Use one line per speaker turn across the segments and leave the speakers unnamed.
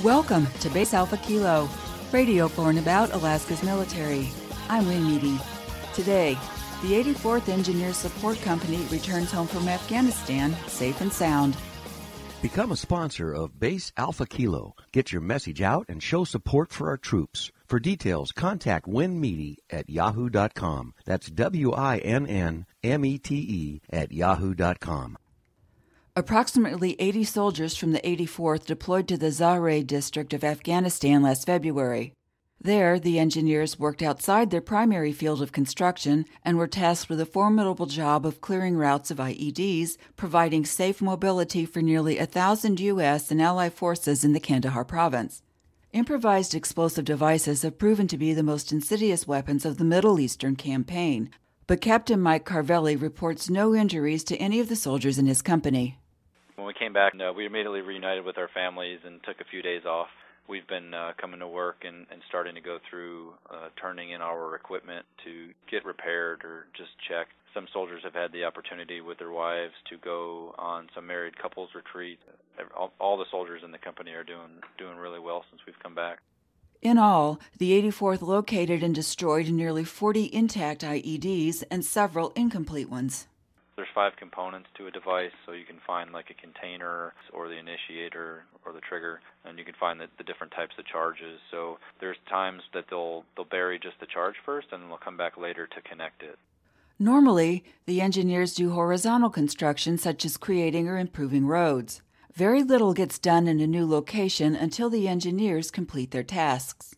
Welcome to Base Alpha Kilo, radio for and about Alaska's military. I'm Winn Mete. Today, the 84th Engineers Support Company returns home from Afghanistan safe and sound.
Become a sponsor of Base Alpha Kilo. Get your message out and show support for our troops. For details, contact winnmete at yahoo.com. That's WINNMETE at yahoo.com.
Approximately 80 soldiers from the 84th deployed to the Zaray district of Afghanistan last February. There, the engineers worked outside their primary field of construction and were tasked with a formidable job of clearing routes of IEDs, providing safe mobility for nearly 1,000 U.S. and Allied forces in the Kandahar province. Improvised explosive devices have proven to be the most insidious weapons of the Middle Eastern campaign, but Captain Mike Carvelli reports no injuries to any of the soldiers in his company.
When we came back, we immediately reunited with our families and took a few days off. We've been coming to work and starting to go through turning in our equipment to get repaired or just checked. Some soldiers have had the opportunity with their wives to go on some married couples retreat. All the soldiers in the company are doing really well since we've come back.
In all, the 84th located and destroyed nearly 40 intact IEDs and several incomplete ones.
There's 5 components to a device, so you can find like a container or the initiator or the trigger, and you can find the different types of charges. So there's times that they'll bury just the charge first, and then they'll come back later to connect it.
Normally, the engineers do horizontal construction such as creating or improving roads. Very little gets done in a new location until the engineers complete their tasks.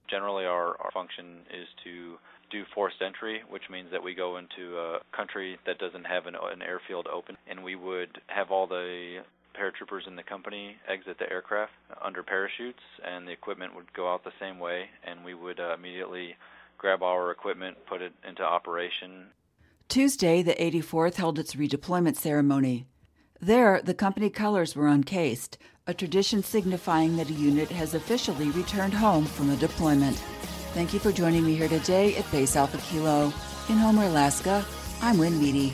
Generally, our function is to do forced entry, which means that we go into a country that doesn't have an airfield open, and we would have all the paratroopers in the company exit the aircraft under parachutes, and the equipment would go out the same way, and we would immediately grab our equipment, put it into operation.
Tuesday, the 84th held its redeployment ceremony. There, the company colors were uncased, a tradition signifying that a unit has officially returned home from a deployment. Thank you for joining me here today at Base Alpha Kilo. In Homer, Alaska, I'm Winn Mete.